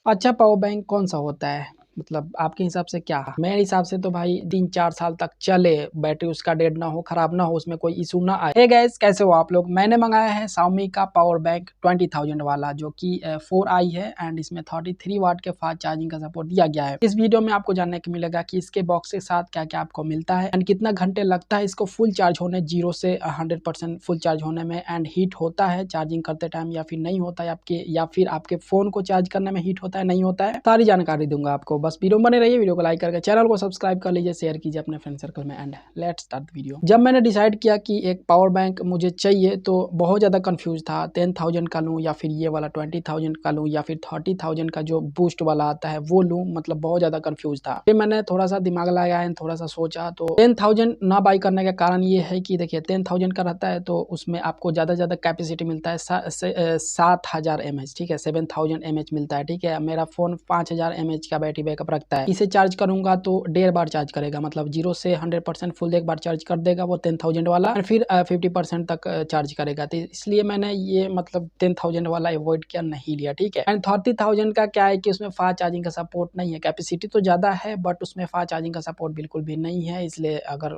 अच्छा power bank कौन सा होता है? मतलब आपके हिसाब से क्या? मेरे हिसाब से तो भाई 3-4 साल तक चले, बैटरी उसका डेड ना हो, खराब ना हो, उसमें कोई इशू ना आए। हे गाइस, कैसे हो आप लोग? मैंने मंगाया है Xiaomi का पावर बैंक 20,000 वाला, जो कि 4i है एंड इसमें 33 वाट के फास्ट चार्जिंग का सपोर्ट दिया गया है। इस वीडियो में आपको जानने को मिलेगा कि इसके बॉक्स के साथ क्या क्या आपको मिलता है एंड कितना घंटे लगता है इसको फुल चार्ज होने, 0 से 100% फुल चार्ज होने में, एंड हीट होता है चार्जिंग करते टाइम या फिर नहीं होता है आपके, या फिर आपके फोन को चार्ज करने में हीट होता है नहीं होता है, सारी जानकारी दूंगा आपको। बस वीडियो बने रहिए, वीडियो को लाइक करके चैनल को सब्सक्राइब कर लीजिए, शेयर कीजिए अपने फ्रेंड सर्कल में and let's start the video. जब मैंने डिसाइड किया कि एक पावर बैंक मुझे चाहिए तो बहुत ज़्यादा कंफ्यूज था, 10,000 का लूँ या फिर ये वाला 20,000 का लूँ या फिर 30,000 का जो बूस्ट वाला आता है वो लूँ, मतलब बहुत ज़्यादा कंफ्यूज था। फिर मैंने थोड़ा सा दिमाग लगाया एंड थोड़ा सा सोचा, तो 10,000 ना बाई करने का कारण ये है कि देखिए 10,000 का रहता है तो उसमें आपको ज़्यादा ज़्यादा कैपेसिटी मिलता है 7,000 mAh, ठीक है, 7,000 mAh मिलता है, ठीक है। मेरा फ़ोन 5,000 mAh का बैटरी बैकअप रखता है। इसे चार्ज करूंगा तो 1.5 बार चार्ज करेगा, मतलब 0 से 100% फुल 1 बार चार्ज कर देगा वो 10,000 वाला, और फिर 50% तक चार्ज करेगा। तो इसलिए मैंने ये मतलब 10,000 वाला अवॉइड किया, नहीं लिया, ठीक है। एंड 30,000 का क्या है कि उसमें फास्ट चार्जिंग का सपोर्ट नहीं है, कैपेसिटी तो ज़्यादा है बट उसमें फास्ट चार्जिंग का सपोर्ट बिल्कुल भी नहीं है, इसलिए अगर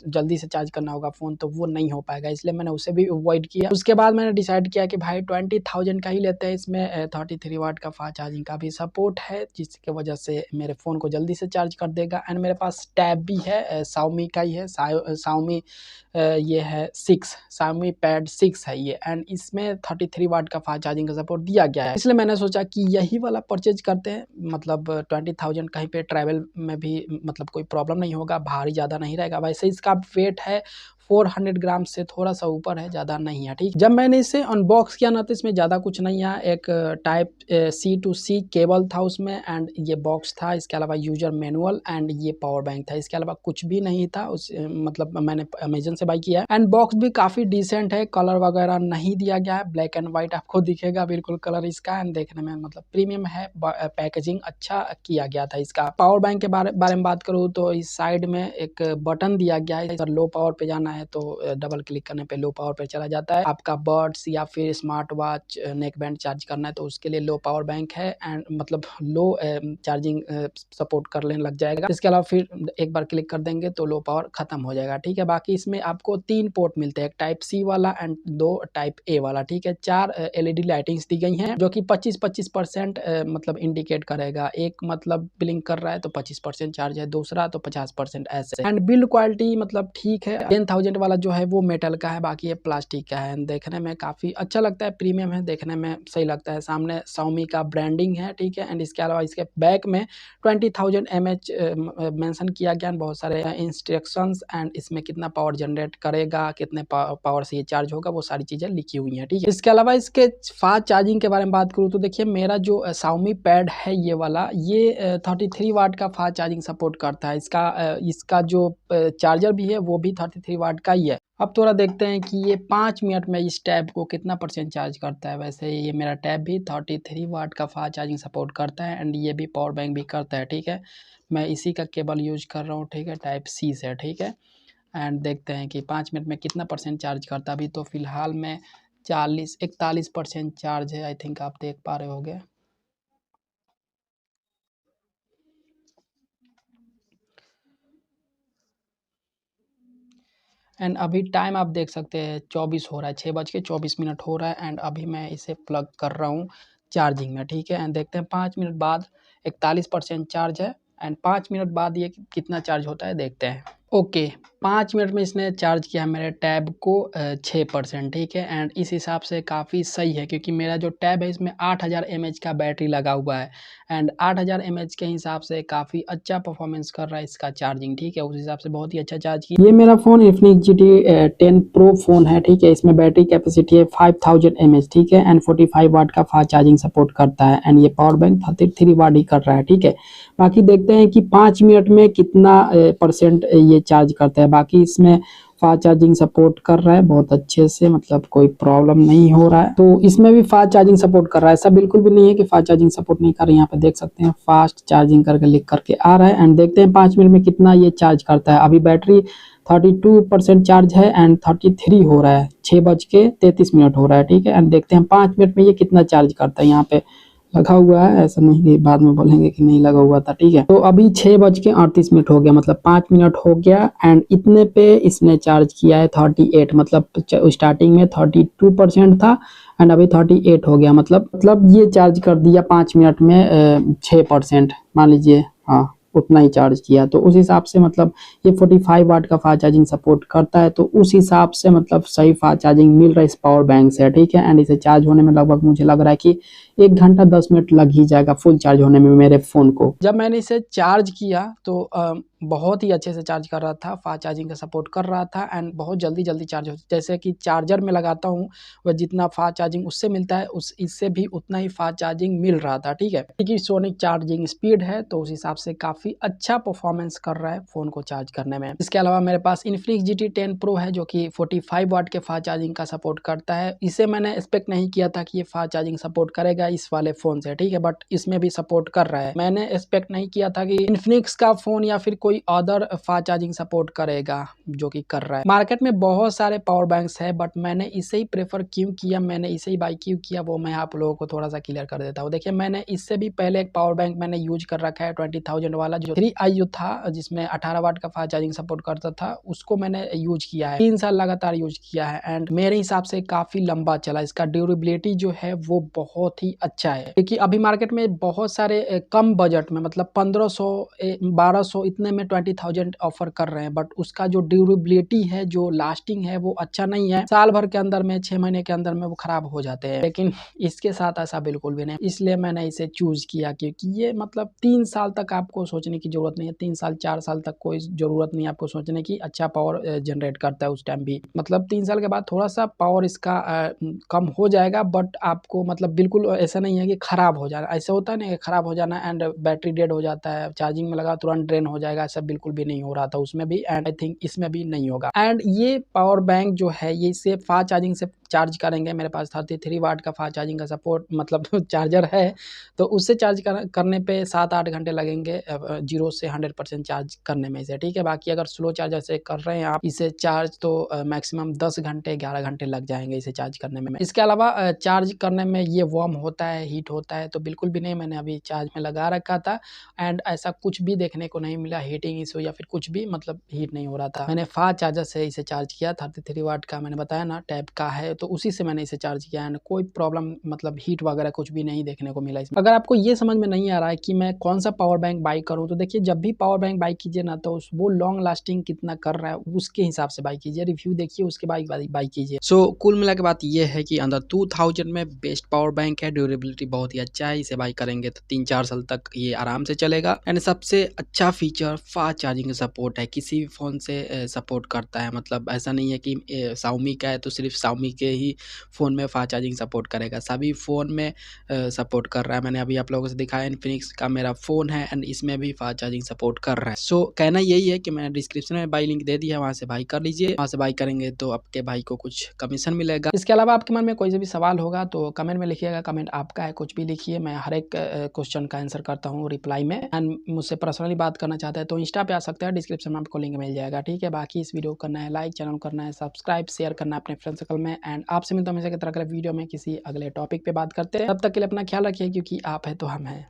जल्दी से चार्ज करना होगा फ़ोन तो वो नहीं हो पाएगा, इसलिए मैंने उसे भी अवॉइड किया। उसके बाद मैंने डिसाइड किया कि भाई 20,000 का ही लेते हैं, इसमें 33 वाट का फास्ट चार्जिंग का भी सपोर्ट है, जिसकी वजह से मेरे फ़ोन को जल्दी से चार्ज कर देगा। एंड मेरे पास टैब भी है, Xiaomi का ही है, Xiaomi ये है 6, Xiaomi पैड 6 है ये, एंड इसमें 33 वाट का फास्ट चार्जिंग का सपोर्ट दिया गया है, इसलिए मैंने सोचा कि यही वाला परचेज करते हैं। मतलब 20,000 कहीं पे ट्रैवल में भी मतलब कोई प्रॉब्लम नहीं होगा, भारी ज़्यादा नहीं रहेगा। वैसे इसका वेट है 400 ग्राम से थोड़ा सा ऊपर है, ज़्यादा नहीं है, ठीक। जब मैंने इसे अनबॉक्स किया ना तो इसमें ज़्यादा कुछ नहीं है, एक type C to C cable था उसमें, एंड ये बॉक्स था, इसके अलावा यूजर मैनुअल एंड ये पावर बैंक था, इसके अलावा कुछ भी नहीं था। उस मतलब मैंने अमेजन से बाई किया एंड बॉक्स भी काफ़ी डिसेंट है, कलर वगैरह नहीं दिया गया है, ब्लैक एंड वाइट आपको दिखेगा बिल्कुल कलर इसका, एंड देखने में मतलब प्रीमियम है, पैकेजिंग अच्छा किया गया था इसका। पावर बैंक के बारे में बात करूँ तो इस साइड में एक बटन दिया गया है, अगर लो पावर पे जाना है तो डबल क्लिक करने पे लो पावर पे चला जाता है। आपका बड्स या फिर smart watch, neck band charge करना है तो उसके लिए लो पावर बैंक है, एंड मतलब लो चार्जिंग सपोर्ट करने लग जाएगा। इसके अलावा फिर एक बार क्लिक कर देंगे तो लो पावर खत्म हो जाएगा, ठीक है। बाकी इसमें आपको 3 पोर्ट मिलते हैं, एक टाइप सी वाला एंड 2 टाइप ए वाला, ठीक है। 4 LED लाइटिंग्स दी गई हैं जो कि 25% मतलब इंडिकेट करेगा, एक मतलब ब्लिंक कर रहा है तो 25% चार्ज है, दूसरा तो 50% ऐसे। एंड बिल्ड क्वालिटी मतलब ठीक है, 10,000 वाला जो है वो मेटल का है, बाकी ये प्लास्टिक का है, देखने में काफ़ी अच्छा लगता है, प्रीमियम है, देखने में सही लगता है। सामने Xiaomi का ब्रांडिंग है, ठीक है। एंड इसके अलावा इसके बैक में 20,000 mAh मेंशन किया गया, बहुत सारे इंस्ट्रक्शंस एंड इसमें कितना पावर जनरेट करेगा, कितने पावर से ये चार्ज होगा, वो सारी चीज़ें लिखी हुई हैं, ठीक है। इसके अलावा इसके फास्ट चार्जिंग के बारे में बात करूँ तो देखिए मेरा जो Xiaomi पैड है ये वाला, ये 33 वाट का फास्ट चार्जिंग सपोर्ट करता है। इसका जो चार्जर भी है वो भी 33 वाट का ही है। अब थोड़ा देखते हैं कि ये 5 मिनट में इस टैब को कितना % चार्ज करता है। वैसे ये मेरा टैब भी 33 वाट का फास्ट चार्जिंग सपोर्ट करता है एंड ये भी पावर बैंक भी करता है, ठीक है। मैं इसी का केबल यूज कर रहा हूँ, ठीक है, टाइप सी से, ठीक है। एंड देखते हैं कि 5 मिनट में कितना % चार्ज करता है। अभी तो फिलहाल में 41% चार्ज है, आई थिंक आप देख पा रहे होगे। एंड अभी टाइम आप देख सकते हैं 24 हो रहा है, 6:24 हो रहा है, एंड अभी मैं इसे प्लग कर रहा हूँ चार्जिंग में, ठीक है। एंड देखते हैं 5 मिनट बाद 41% चार्ज है, एंड 5 मिनट बाद ये कितना चार्ज होता है देखते हैं। ओके, 5 मिनट में इसने चार्ज किया मेरे टैब को 6%, ठीक है। एंड इस हिसाब से काफ़ी सही है क्योंकि मेरा जो टैब है इसमें 8,000 mAh का बैटरी लगा हुआ है, एंड 8,000 mAh के हिसाब से काफ़ी अच्छा परफॉर्मेंस कर रहा है इसका चार्जिंग, ठीक है। उस हिसाब से बहुत ही अच्छा चार्ज किया। ये मेरा phone Infinix GT 10 Pro phone है, ठीक है। इसमें बैटरी कैपेसिटी है 5,000 mAh, ठीक है, एंड 45 वाट का फास्ट चार्जिंग सपोर्ट करता है, एंड ये पावर बैंक 33 वाट ही कर रहा है, ठीक है। बाकी देखते हैं कि 5 मिनट में कितना % ये चार्ज करता है। बाकी इसमें फास्ट चार्जिंग सपोर्ट कर रहा है बहुत अच्छे से, मतलब कोई प्रॉब्लम नहीं हो रहा है। तो इसमें भी फास्ट चार्जिंग सपोर्ट कर रहा है, ऐसा बिल्कुल भी नहीं है कि फास्ट चार्जिंग सपोर्ट नहीं कर रहा है। यहाँ पे देख सकते हैं फास्ट चार्जिंग करके लिख करके आ रहा है, एंड देखते हैं 5 मिनट में कितना ये चार्ज करता है। अभी बैटरी 32% चार्ज है एंड 33 हो रहा है, 6:33 हो रहा है, ठीक है। एंड देखते हैं 5 मिनट में ये कितना चार्ज करता है। यहाँ पे लगा हुआ है, ऐसा नहीं कि बाद में बोलेंगे कि नहीं लगा हुआ था। ठीक है, तो अभी 6:38 हो गया, मतलब 5 मिनट हो गया एंड इतने पे इसने चार्ज किया है 38, मतलब स्टार्टिंग में 32% था एंड अभी 38 हो गया, मतलब ये चार्ज कर दिया 5 मिनट में 6%, मान लीजिए, हाँ उतना ही चार्ज किया। तो उस हिसाब से मतलब ये 45 वाट का फास्ट चार्जिंग सपोर्ट करता है, तो उस हिसाब से मतलब सही फास्ट चार्जिंग मिल रहा है इस पावर बैंक से। ठीक है, एंड इसे चार्ज होने में लगभग मुझे लग रहा है कि 1 घंटा 10 मिनट लग ही जाएगा फुल चार्ज होने में मेरे फ़ोन को। जब मैंने इसे चार्ज किया तो बहुत ही अच्छे से चार्ज कर रहा था, फास्ट चार्जिंग का सपोर्ट कर रहा था एंड बहुत जल्दी चार्ज हो, जैसे कि चार्जर में लगाता हूँ वह जितना फास्ट चार्जिंग उससे मिलता है इससे भी उतना ही फास्ट चार्जिंग मिल रहा था। ठीक है, क्योंकि सोनिक चार्जिंग स्पीड है तो उस हिसाब से काफ़ी अच्छा परफॉर्मेंस कर रहा है फ़ोन को चार्ज करने में। इसके अलावा मेरे पास इन्फिनिक्स GT 10 Pro है जो कि 45 वाट के फास्ट चार्जिंग का सपोर्ट करता है। इसे मैंने एक्सपेक्ट नहीं किया था कि ये फास्ट चार्जिंग सपोर्ट करेगा इस वाले फ़ोन से। ठीक है, बट इसमें भी सपोर्ट कर रहा है। मैंने एक्सपेक्ट नहीं किया था कि इन्फिनिक्स का फ़ोन या फिर कोई अदर फास्ट चार्जिंग सपोर्ट करेगा, जो कि कर रहा है। मार्केट में बहुत सारे पावर बैंक्स है बट मैंने इसे ही प्रेफर क्यों किया, मैंने इसे ही बाई क्यों किया, वो मैं आप लोगों को थोड़ा सा क्लियर कर देता हूँ। देखिए, मैंने इससे भी पहले एक पावर बैंक मैंने यूज कर रखा है 20,000 वाला, जो 3IU था, जिसमें 18 वाट का फास्ट चार्जिंग सपोर्ट करता था। उसको मैंने यूज किया है, 3 साल लगातार यूज किया है एंड मेरे हिसाब से काफी लंबा चला। इसका ड्यूरेबिलिटी जो है वो बहुत ही अच्छा है, क्योंकि अभी मार्केट में बहुत सारे कम बजट में, मतलब 1500 1200 इतने में 20,000 ऑफर कर रहे हैं, बट उसका जो ड्यूरेबिलिटी है, जो लास्टिंग है, वो अच्छा नहीं है। साल भर के अंदर में, 6 महीने के अंदर में वो खराब हो जाते हैं, लेकिन इसके साथ ऐसा बिल्कुल भी नहीं। इसलिए मैंने इसे चूज किया, क्योंकि ये मतलब 3 साल तक आपको सोचने की जरूरत नहीं है, 3 साल 4 साल तक कोई जरूरत नहीं है आपको सोचने की। अच्छा पावर जनरेट करता है उस टाइम भी, मतलब 3 साल के बाद थोड़ा सा पावर इसका कम हो जाएगा, बट आपको मतलब बिल्कुल ऐसा नहीं है कि खराब हो जाना। ऐसा होता नहीं है खराब हो जाना एंड बैटरी डेड हो जाता है, चार्जिंग में लगा तुरंत ड्रेन हो जाएगा, ऐसा बिल्कुल भी नहीं हो रहा था उसमें भी, एंड आई थिंक इसमें भी नहीं होगा। एंड ये पावर बैंक जो है ये इसे फास्ट चार्जिंग से चार्ज करेंगे। मेरे पास 33 वाट का फास्ट चार्जिंग का सपोर्ट मतलब चार्जर है, तो उससे चार्ज करने पे 7-8 घंटे लगेंगे 0 से 100% चार्ज करने में इसे। ठीक है, बाकी अगर स्लो चार्जर से कर रहे हैं आप इसे चार्ज, तो मैक्सिमम 10 घंटे 11 घंटे लग जाएंगे इसे चार्ज करने में। इसके अलावा चार्ज करने में ये वार्म होता है, हीट होता है, तो बिल्कुल भी नहीं। मैंने अभी चार्ज में लगा रखा था एंड ऐसा कुछ भी देखने को नहीं मिला, हीटिंग इशू या फिर कुछ भी, मतलब हीट नहीं हो रहा था। मैंने फास्ट चार्जर से इसे चार्ज किया, 33 वाट का मैंने बताया ना टैब का है, तो उसी से मैंने इसे चार्ज किया एंड कोई प्रॉब्लम मतलब हीट वगैरह कुछ भी नहीं देखने को मिला इसमें। अगर आपको ये समझ में नहीं आ रहा है कि मैं कौन सा पावर बैंक बाई करूं, तो देखिए, जब भी पावर बैंक बाई कीजिए ना, तो वो लॉन्ग लास्टिंग कितना कर रहा है उसके हिसाब से बाई कीजिए, रिव्यू देखिए उसके बाद बाई कीजिए। सो कुल मिला के बात ये है कि अंदर 2000 में बेस्ट पावर बैंक है, ड्यूरेबिलिटी बहुत ही अच्छा है, इसे बाई करेंगे तो 3-4 साल तक ये आराम से चलेगा एंड सबसे अच्छा फीचर फास्ट चार्जिंग सपोर्ट है, किसी भी फोन से सपोर्ट करता है। मतलब ऐसा नहीं है कि Xiaomi का है तो सिर्फ Xiaomi के ही फोन में फास्ट चार्जिंग सपोर्ट करेगा, सभी फोन में सपोर्ट कर रहा है। मैंने अभी आप लोगों से दिखाया, इन्फिनिक्स का मेरा फ़ोन है एंड इसमें भी फास्ट चार्जिंग सपोर्ट कर रहा है। सो कहना यही है कि मैंने डिस्क्रिप्शन में बाई लिंक दे दिया है, वहाँ से बाई कर लीजिए। वहाँ से बाई करेंगे तो आपके भाई को कुछ कमीशन मिलेगा। इसके अलावा आपके मन में कोई भी सवाल होगा तो कमेंट में लिखिएगा, कमेंट आपका है, कुछ भी लिखिए, मैं हर एक क्वेश्चन का आंसर करता हूँ रिप्लाई में। एंड मुझसे पर्सनली बात करना चाहते हैं तो इंस्टा पे आ सकते हैं, डिस्क्रिप्शन में आपको लिंक मिल जाएगा। ठीक है, बाकी इस वीडियो को करना है लाइक, चैनल करना है सब्सक्राइब, शेयर करना है अपने फ्रेंड सर्कल में एंड आपसे मिलता हूं हमेशा की तरह अगले वीडियो में किसी अगले टॉपिक पे बात करते हैं। तब तक के लिए अपना ख्याल रखिए, क्योंकि आप है तो हम हैं।